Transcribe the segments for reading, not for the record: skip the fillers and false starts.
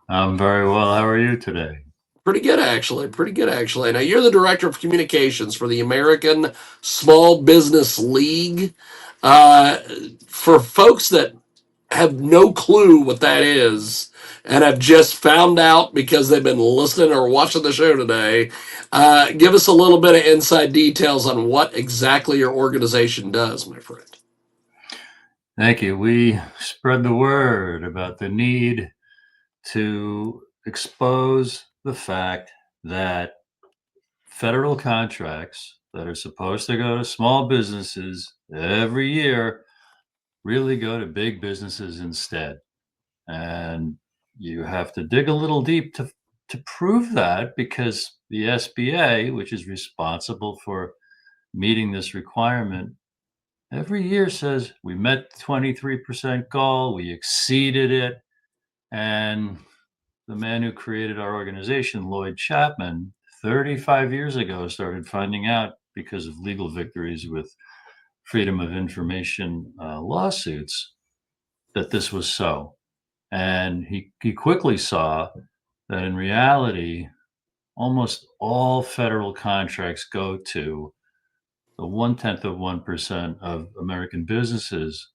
I'm very well. How are you today? Pretty good, actually. Pretty good, actually. Now, you're the director of communications for the American Small Business League. Uh, for folks that have no clue what that is and have just found out because they've been listening or watching the show today, give us a little bit of inside details on what exactly your organization does, my friend. Thank you. We spread the word about the need to expose the fact that federal contracts that are supposed to go to small businesses every year really go to big businesses instead. And you have to dig a little deep to prove that because the SBA, which is responsible for meeting this requirement, every year says we met the 23% goal, we exceeded it. And the man who created our organization, Lloyd Chapman, 35 years ago, started finding out because of legal victories with freedom of information lawsuits that this was so. And he quickly saw that in reality, almost all federal contracts go to the 1/10 of 1% of American businesses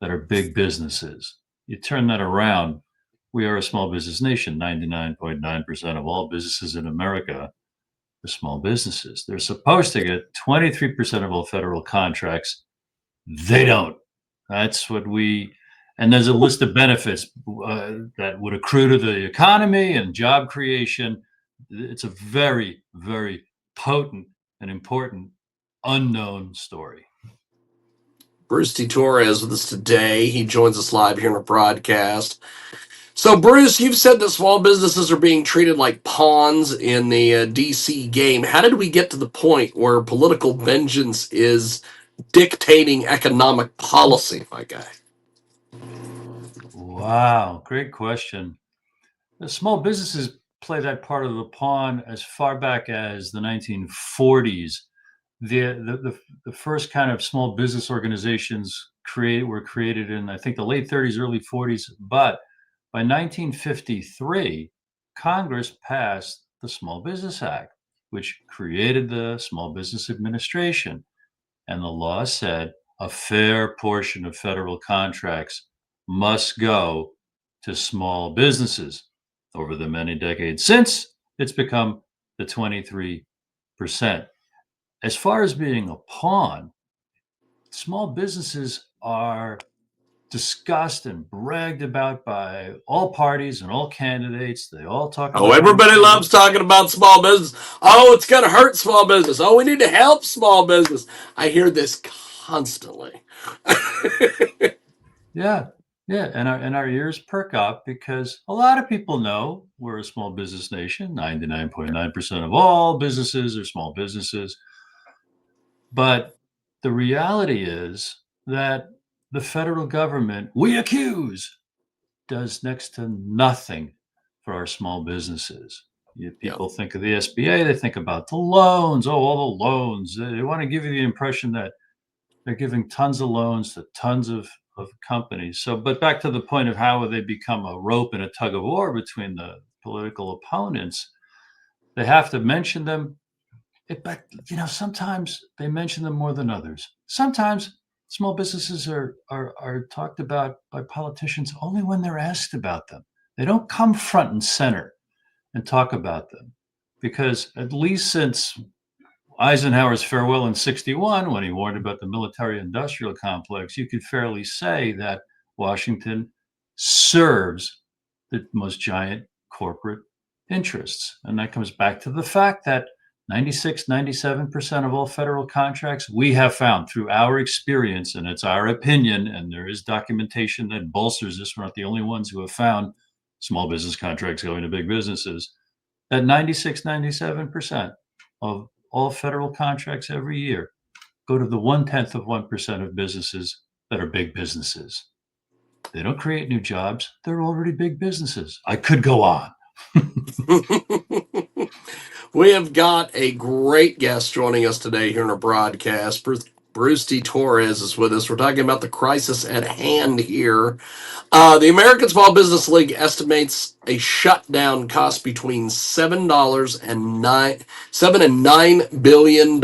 that are big businesses. You turn that around, we are a small business nation. 99.9% of all businesses in America are small businesses. They're supposed to get 23% of all federal contracts. They don't. That's what we, and there's a list of benefits that would accrue to the economy and job creation. It's a very, very potent and important unknown story. Bruce T. Torres with us today. He joins us live here in a broadcast. So, Bruce, you've said that small businesses are being treated like pawns in the DC game. How did we get to the point where political vengeance is dictating economic policy, my guy? Wow, great question. The small businesses play that part of the pawn as far back as the 1940s. The first kind of small business organizations were created in, I think, the late 30s, early 40s. But by 1953, Congress passed the Small Business Act, which created the Small Business Administration. And the law said a fair portion of federal contracts must go to small businesses. Over the many decades since, it's become the 23%. As far as being a pawn, small businesses are discussed and bragged about by all parties and all candidates. They all talk Oh, about how everybody important. loves talking about small business. Oh, it's going to hurt small business. Oh, we need to help small business. I hear this constantly. Yeah, yeah, and our ears perk up because a lot of people know we're a small business nation. 99.9% of all businesses are small businesses. But the reality is that the federal government, we accuse, does next to nothing for our small businesses. Yep. People think of the SBA, they think about the loans. Oh, all the loans. They want to give you the impression that they're giving tons of loans to tons of companies. So, but back to the point of how they become a rope and a tug of war between the political opponents, they have to mention them. But sometimes they mention them more than others. Sometimes small businesses are talked about by politicians only when they're asked about them. They don't come front and center and talk about them because at least since Eisenhower's farewell in 61, when he warned about the military industrial complex, you could fairly say that Washington serves the most giant corporate interests. And that comes back to the fact that 96, 97% of all federal contracts we have found through our experience, and it's our opinion, and there is documentation that bolsters this. We're not the only ones who have found small business contracts going to big businesses. That 96, 97% of all federal contracts every year go to the 1/10 of 1% of businesses that are big businesses. They don't create new jobs. They're already big businesses. I could go on. We have got a great guest joining us today here in our broadcast. Bruce D. Torres is with us. We're talking about the crisis at hand here. The American Small Business League estimates a shutdown costs between $7 and $9 billion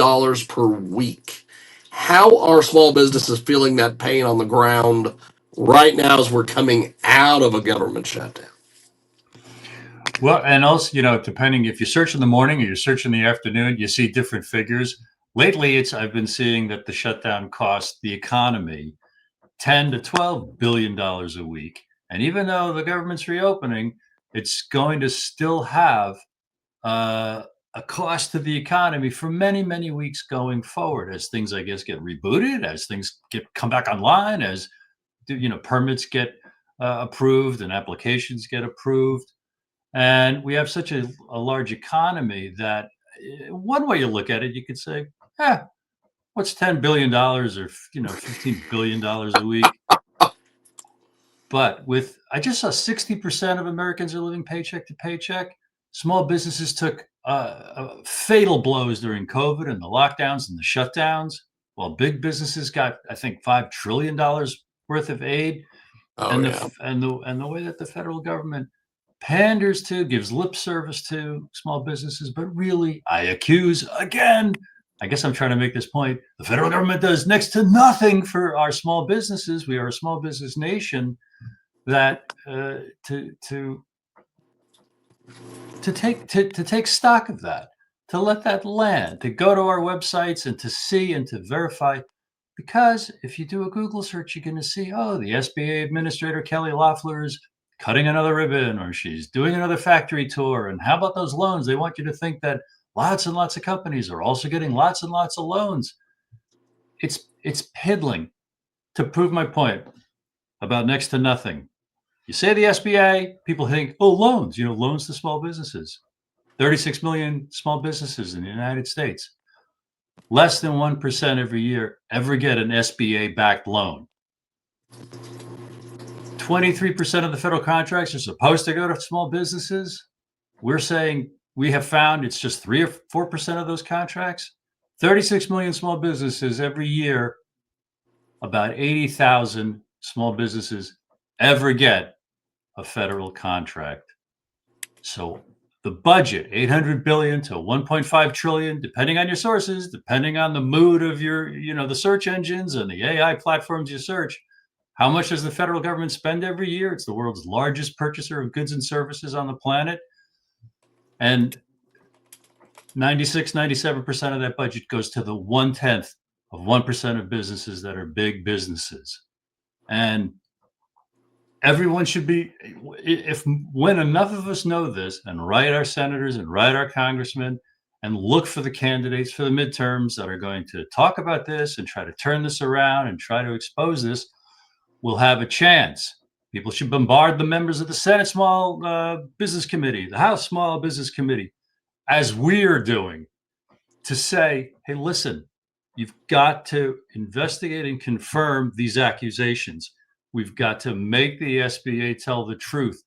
per week. How are small businesses feeling that pain on the ground right now as we're coming out of a government shutdown? Well, and also, depending if you search in the morning or you search in the afternoon, you see different figures. Lately, I've been seeing that the shutdown cost the economy $10 to $12 billion a week. And even though the government's reopening, it's going to still have uh, a cost to the economy for many, many weeks going forward as things, I guess, get rebooted, as things come back online, as permits get approved and applications get approved. And we have such a large economy that one way you look at it, you could say, what's $10 billion or $15 billion a week? But I just saw 60% of Americans are living paycheck to paycheck. Small businesses took fatal blows during COVID and the lockdowns and the shutdowns, while big businesses got, I think, $5 trillion worth of aid. Oh, And yeah. the way that the federal government panders to, gives lip service to small businesses, but really, I accuse again. I guess I'm trying to make this point. The federal government does next to nothing for our small businesses. We are a small business nation. That to take stock of that, to let that land, to go to our websites and to see and to verify. Because if you do a Google search, you're going to see, the SBA Administrator Kelly Loeffler is cutting another ribbon, or she's doing another factory tour. And how about those loans? They want you to think that lots and lots of companies are also getting lots and lots of loans. It's piddling. To prove my point about next to nothing. You say the SBA, people think, loans, loans to small businesses. 36 million small businesses in the United States. Less than 1% every year ever get an SBA-backed loan. 23% of the federal contracts are supposed to go to small businesses. We're saying we have found it's just 3 or 4% of those contracts. 36 million small businesses every year, about 80,000 small businesses ever get a federal contract. So the budget, 800 billion to 1.5 trillion, depending on your sources, depending on the mood of your, the search engines and the AI platforms you search. How much does the federal government spend every year? It's the world's largest purchaser of goods and services on the planet. And 97% of that budget goes to the 1/10 of 1% of businesses that are big businesses. And everyone should be, when enough of us know this and write our senators and write our congressmen and look for the candidates for the midterms that are going to talk about this and try to turn this around and try to expose this, we'll have a chance. People should bombard the members of the Senate Small Business Committee, the House Small Business Committee, as we're doing, to say, hey, listen, you've got to investigate and confirm these accusations. We've got to make the SBA tell the truth.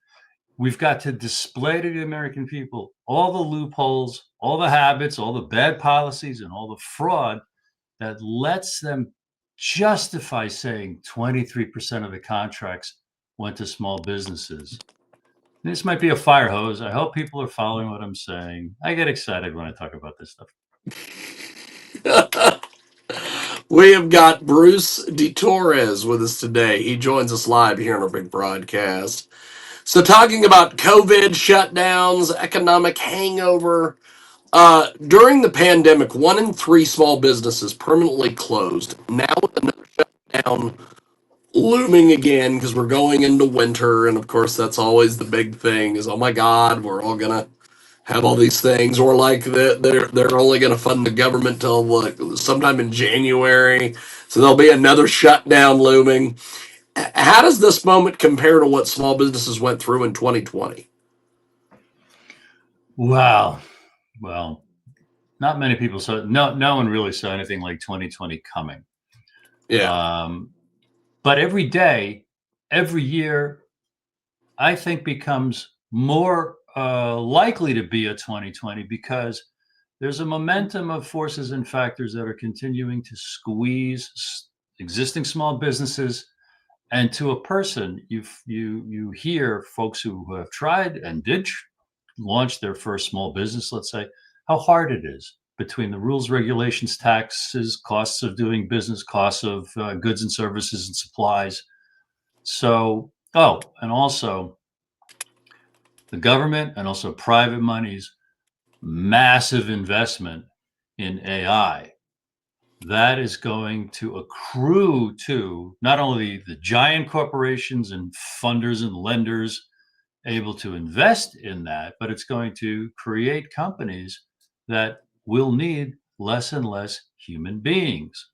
We've got to display to the American people all the loopholes, all the habits, all the bad policies, and all the fraud that lets them justify saying 23% of the contracts went to small businesses. This might be a fire hose. I hope people are following what I'm saying. I get excited when I talk about this stuff. We have got Bruce D. Torres with us today. He joins us live here on our big broadcast. So, talking about COVID, shutdowns, economic hangover. During the pandemic, 1 in 3 small businesses permanently closed. Now, with another shutdown looming again because we're going into winter, and of course, that's always the big thing: is, oh my God, we're all gonna have all these things, or like they're only going to fund the government till like sometime in January, so there'll be another shutdown looming. How does this moment compare to what small businesses went through in 2020? Wow. Well, not many people saw. No one really saw anything like 2020 coming. Yeah. But every day, every year, I think becomes more likely to be a 2020 because there's a momentum of forces and factors that are continuing to squeeze existing small businesses. And to a person, you hear folks who have tried and did launch their first small business, let's say, how hard it is between the rules, regulations, taxes, costs of doing business, costs of goods and services and supplies. So, and also the government and also private monies, massive investment in AI. That is going to accrue to not only the giant corporations and funders and lenders able to invest in that, but it's going to create companies that will need less and less human beings.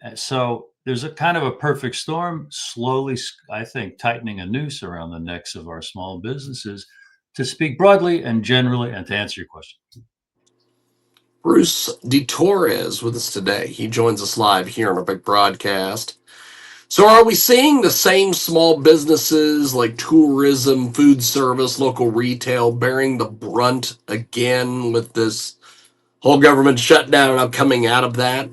And so there's a kind of a perfect storm, slowly, I think, tightening a noose around the necks of our small businesses, to speak broadly and generally, and to answer your question. Bruce Torres with us today. He joins us live here on our big broadcast. So, are we seeing the same small businesses like tourism, food service, local retail bearing the brunt again with this whole government shutdown and coming out of that?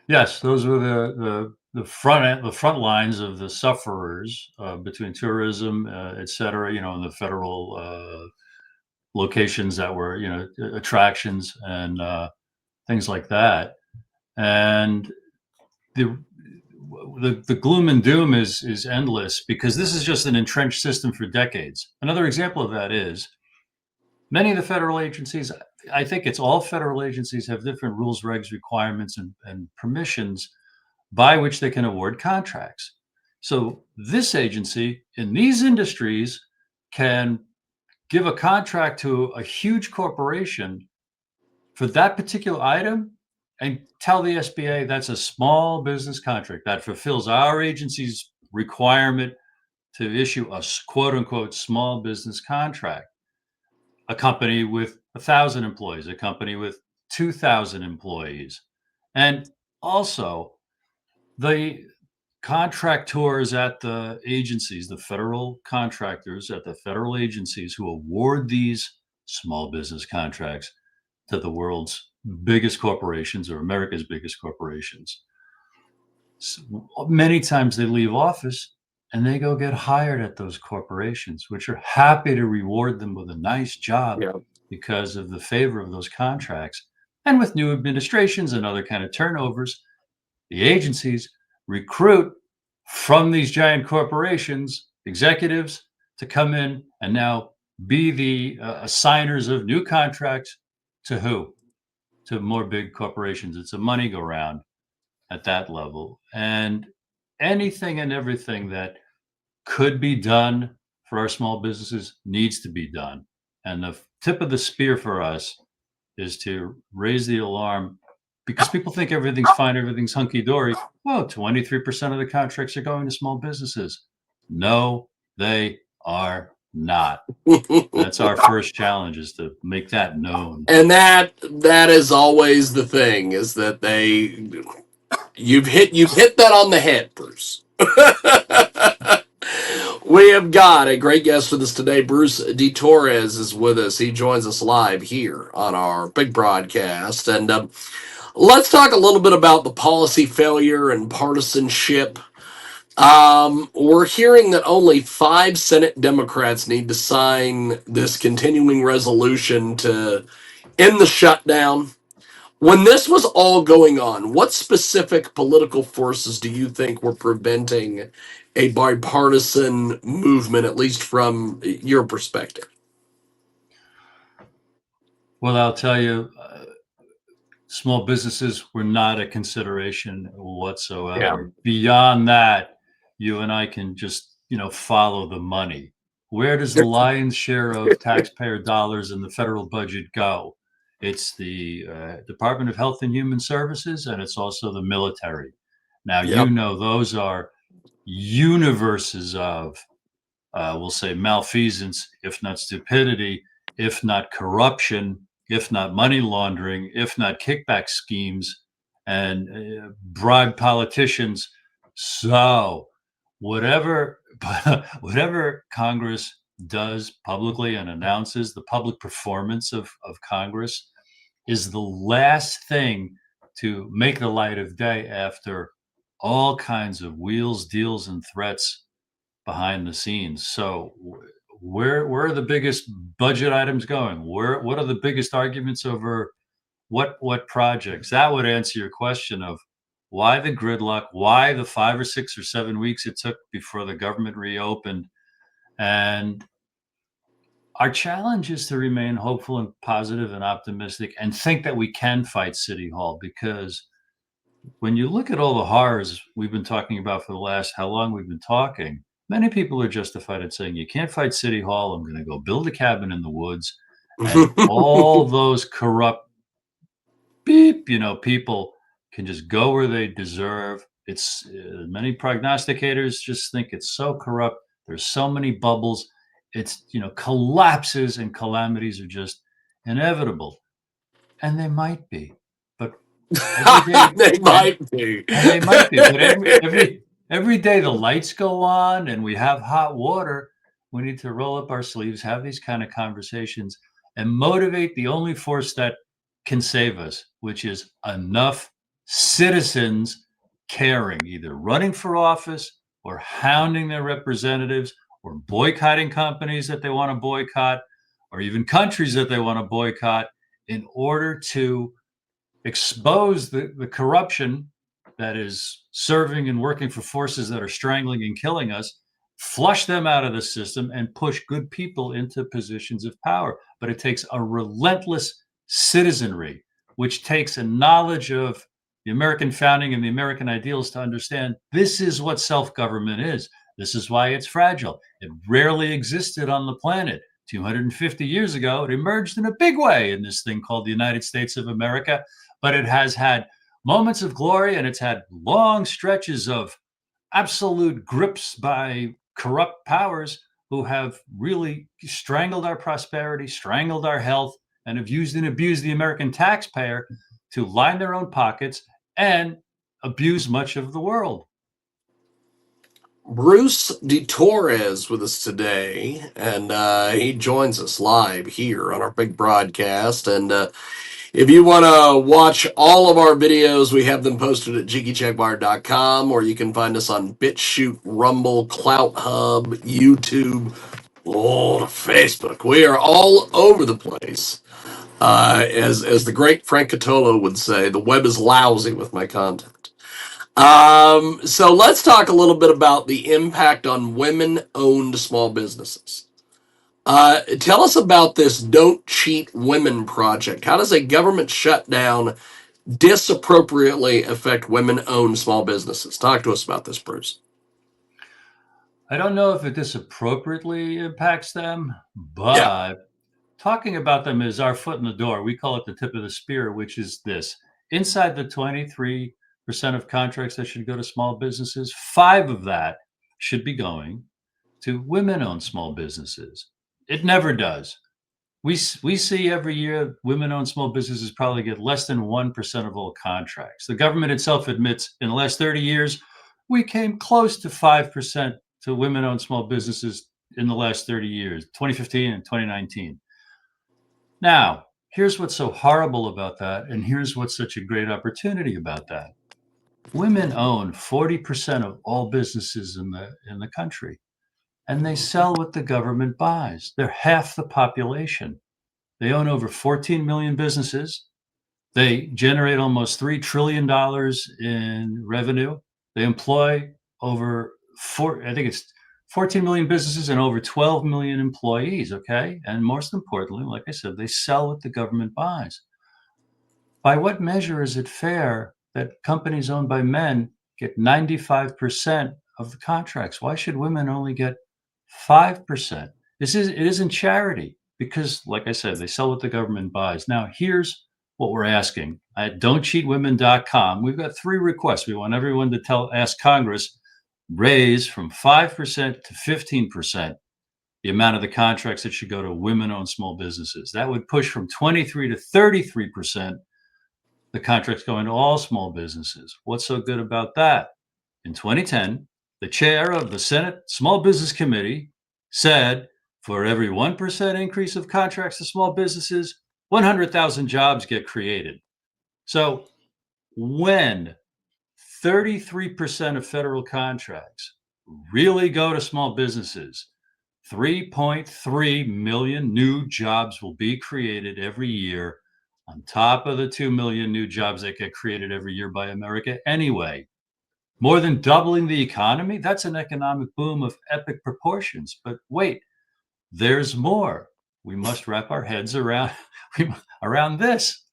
Yes, those were the front lines of the sufferers between tourism, et cetera. In the federal locations that were attractions and things like that. And the the gloom and doom is endless, because this is just an entrenched system for decades. Another example of that is many of the federal agencies, I think it's all federal agencies, have different rules, regs, requirements, and permissions by which they can award contracts. So this agency in these industries can give a contract to a huge corporation for that particular item and tell the SBA that's a small business contract that fulfills our agency's requirement to issue a quote unquote small business contract. A company with 1,000 employees, a company with 2,000 employees. And also, the contractors at the agencies, the federal contractors at the federal agencies who award these small business contracts to the world's biggest corporations or America's biggest corporations, many times they leave office and they go get hired at those corporations, which are happy to reward them with a nice job Yeah. because of the favor of those contracts. And with new administrations and other kind of turnovers, the agencies recruit from these giant corporations executives to come in and now be the assigners of new contracts to who? To more big corporations. It's a money go round at that level. And anything and everything that could be done for our small businesses needs to be done. And the tip of the spear for us is to raise the alarm, because people think everything's fine, everything's hunky dory. Well, 23% of the contracts are going to small businesses. No, they are not. That's our first challenge, is to make that known. And that is always the thing, is that you've hit that on the head, Bruce. We have got a great guest with us today. Bruce Torres is with us. He joins us live here on our big broadcast. And let's talk a little bit about the policy failure and partisanship. We're hearing that only 5 Senate Democrats need to sign this continuing resolution to end the shutdown. When this was all going on, what specific political forces do you think were preventing a bipartisan movement, at least from your perspective? Well, I'll tell you, small businesses were not a consideration whatsoever. Beyond that, you and I can just, follow the money. Where does the lion's share of taxpayer dollars in the federal budget go? It's the Department of Health and Human Services, and it's also the military. Now, those are universes of, we'll say, malfeasance, if not stupidity, if not corruption, if not money laundering, if not kickback schemes, and bribe politicians. So whatever Congress does publicly and announces the public performance of Congress is the last thing to make the light of day after all kinds of wheels, deals, and threats behind the scenes. So where are the biggest budget items going? What are the biggest arguments over what projects? That would answer your question of why the gridlock, why the 5 or 6 or 7 weeks it took before the government reopened. And our challenge is to remain hopeful and positive and optimistic and think that we can fight City Hall, because when you look at all the horrors we've been talking about for the last how long we've been talking, many people are justified in saying, you can't fight City Hall. I'm going to go build a cabin in the woods. And all those corrupt people can just go where they deserve. It's many prognosticators just think it's so corrupt. There's so many bubbles. It's, collapses and calamities are just inevitable. And they might be. But every day, They might be. and they might be, but every day the lights go on and we have hot water. We need to roll up our sleeves, have these kind of conversations, and motivate the only force that can save us, which is enough citizens caring, either running for office or hounding their representatives or boycotting companies that they want to boycott or even countries that they want to boycott in order to expose the corruption that is serving and working for forces that are strangling and killing us, flush them out of the system, and push good people into positions of power. But it takes a relentless citizenry, which takes a knowledge of the American founding and the American ideals to understand this is what self-government is. This is why it's fragile. It rarely existed on the planet. 250 years ago, it emerged in a big way in this thing called the United States of America, but it has had moments of glory and it's had long stretches of absolute grips by corrupt powers who have really strangled our prosperity, strangled our health, and have used and abused the American taxpayer to line their own pockets and abuse much of the world. Bruce Torres with us today, and he joins us live here on our big broadcast. And if you want to watch all of our videos, we have them posted at jiggyjaguar.com, or you can find us on BitChute, Rumble, Clout Hub, YouTube, Facebook. We are all over the place. As the great Frank Catolo would say, the web is lousy with my content. So let's talk a little bit about the impact on women-owned small businesses. Tell us about this Don't Cheat Women project. How does a government shutdown disappropriately affect women-owned small businesses? Talk to us about this, Bruce. I don't know if it disappropriately impacts them, Yeah. but talking about them is our foot in the door. We call it the tip of the spear, which is this. Inside the 23% of contracts that should go to small businesses, 5 of that should be going to women-owned small businesses. It never does. We see every year women-owned small businesses probably get less than 1% of all contracts. The government itself admits in the last 30 years, we came close to 5% to women-owned small businesses in the last 30 years, 2015 and 2019. Now, here's what's so horrible about that, and here's what's such a great opportunity about that. Women own 40% of all businesses in the country, and they sell what the government buys. They're half the population. They own over 14 million businesses. They generate almost $3 trillion in revenue. They employ over 14 million businesses and over 12 million employees, okay? And most importantly, like I said, they sell what the government buys. By what measure is it fair that companies owned by men get 95% of the contracts? Why should women only get 5%? It isn't charity because, like I said, they sell what the government buys. Now, here's what we're asking at don'tcheatwomen.com. We've got 3 requests. We want everyone to ask Congress raise from 5% to 15% the amount of the contracts that should go to women-owned small businesses. That would push from 23 to 33% the contracts going to all small businesses. What's so good about that? In 2010, the chair of the Senate Small Business Committee said For every 1% increase of contracts to small businesses, 100,000 jobs get created. So when 33% of federal contracts really go to small businesses, 3.3 million new jobs will be created every year on top of the 2 million new jobs that get created every year by America anyway. More than doubling the economy? That's an economic boom of epic proportions. But wait, there's more. We must wrap our heads around this.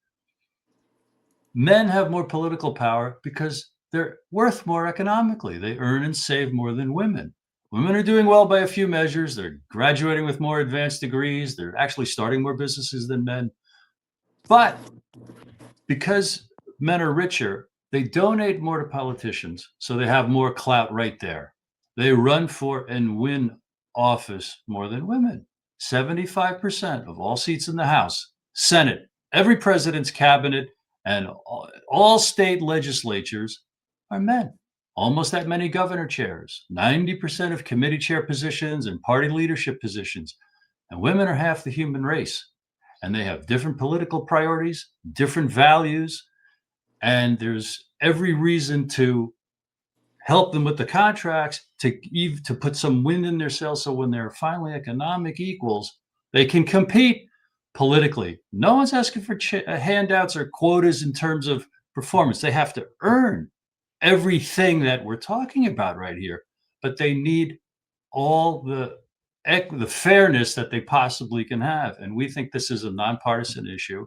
Men have more political power because they're worth more economically. They earn and save more than women. Women are doing well by a few measures. They're graduating with more advanced degrees. They're actually starting more businesses than men. But because men are richer, they donate more to politicians, so they have more clout right there. They run for and win office more than women. 75% of all seats in the House, Senate, every president's cabinet, and all state legislatures are men. Almost that many governor chairs, 90% of committee chair positions and party leadership positions. And women are half the human race. And they have different political priorities, different values, and there's every reason to help them with the contracts to put some wind in their sails so when they're finally economic equals, they can compete politically. No one's asking for handouts or quotas in terms of performance. They have to earn everything that we're talking about right here, but they need all the fairness that they possibly can have. And we think this is a nonpartisan issue,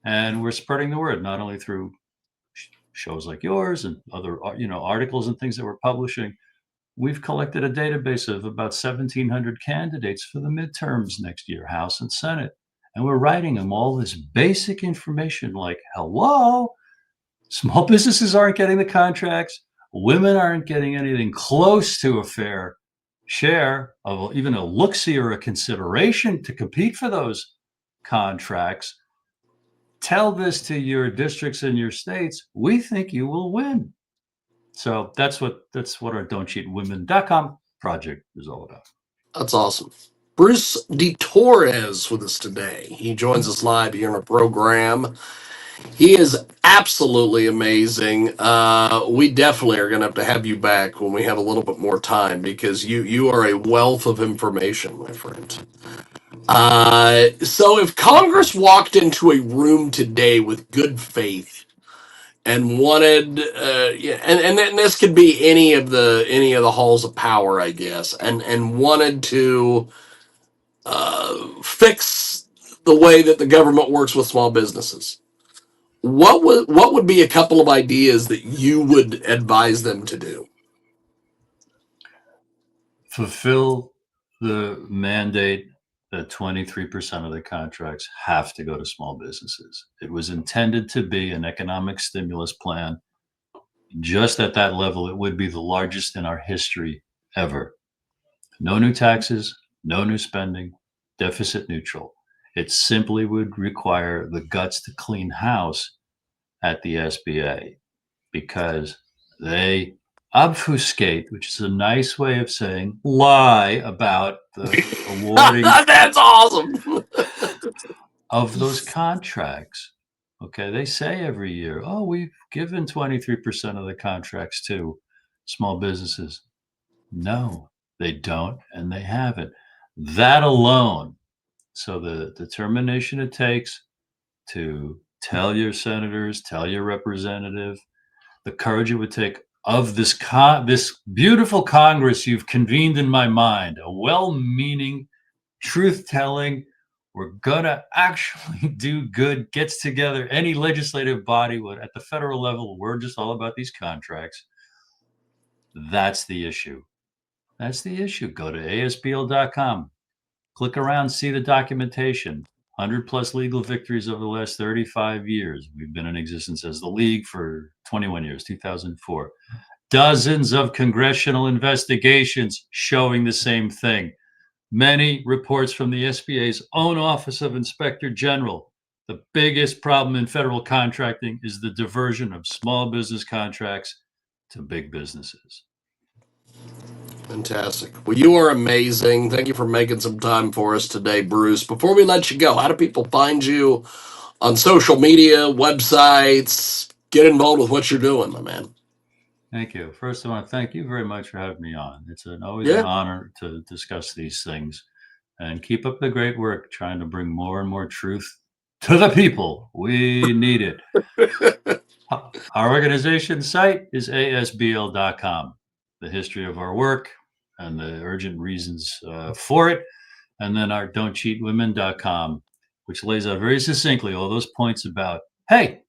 and we're spreading the word not only through shows like yours and other articles and things that we're publishing. We've collected a database of about 1,700 candidates for the midterms next year, House and Senate, and we're writing them all this basic information like, hello, small businesses aren't getting the contracts, women aren't getting anything close to a fair share of even a look-see or a consideration to compete for those contracts. Tell this to your districts and your states. We think you will win. So that's what our don'tcheatwomen.com project is all about. That's awesome. Bruce Torres with us today. He joins us live here in our program. He is absolutely amazing. We definitely are going to have you back when we have a little bit more time because you are a wealth of information, my friend. So if Congress walked into a room today with good faith and wanted, yeah, and this could be any of the halls of power, I guess, and wanted to fix the way that the government works with small businesses, what would be a couple of ideas that you would advise them to do? Fulfill the mandate that 23% of the contracts have to go to small businesses. It was intended to be an economic stimulus plan. Just at that level, it would be the largest in our history ever. No new taxes, no new spending, deficit neutral. It simply would require the guts to clean house at the SBA because they obfuscate, which is a nice way of saying lie about the awarding That's awesome. of those contracts. Okay, they say every year, oh, we've given 23% of the contracts to small businesses. No, they don't, and they haven't. That alone, so the determination it takes to tell your senators, tell your representative, the courage it would take of this beautiful Congress you've convened in my mind, a well-meaning, truth-telling, we're gonna actually do good, gets together. Any legislative body would, at the federal level, we're just all about these contracts. That's the issue. That's the issue. Go to ASBL.com, click around, see the documentation. 100 plus legal victories over the last 35 years. We've been in existence as the League for 21 years, 2004. Dozens of congressional investigations showing the same thing. Many reports from the SBA's own Office of Inspector General. The biggest problem in federal contracting is the diversion of small business contracts to big businesses. Fantastic. Well, you are amazing. Thank you for making some time for us today, Bruce. Before we let you go, how do people find you on social media, websites? Get involved with what you're doing, my man. Thank you. First, I want to thank you very much for having me on. It's always an Yeah. honor to discuss these things, and keep up the great work trying to bring more and more truth to the people. We need it. Our organization site is asbl.com. The history of our work and the urgent reasons for it. And then our don'tcheatwomen.com, which lays out very succinctly all those points about, hey,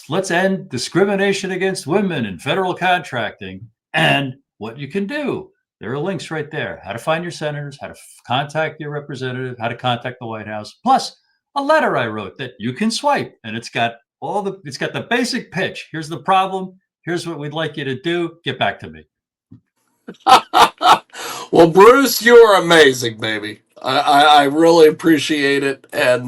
let's end discrimination against women in federal contracting and what you can do. There are links right there. How to find your senators, how to contact your representative, how to contact the White House, plus a letter I wrote that you can swipe, and it's got the basic pitch. Here's the problem. Here's what we'd like you to do. Get back to me. Well, Bruce, you are amazing, baby. I really appreciate it. And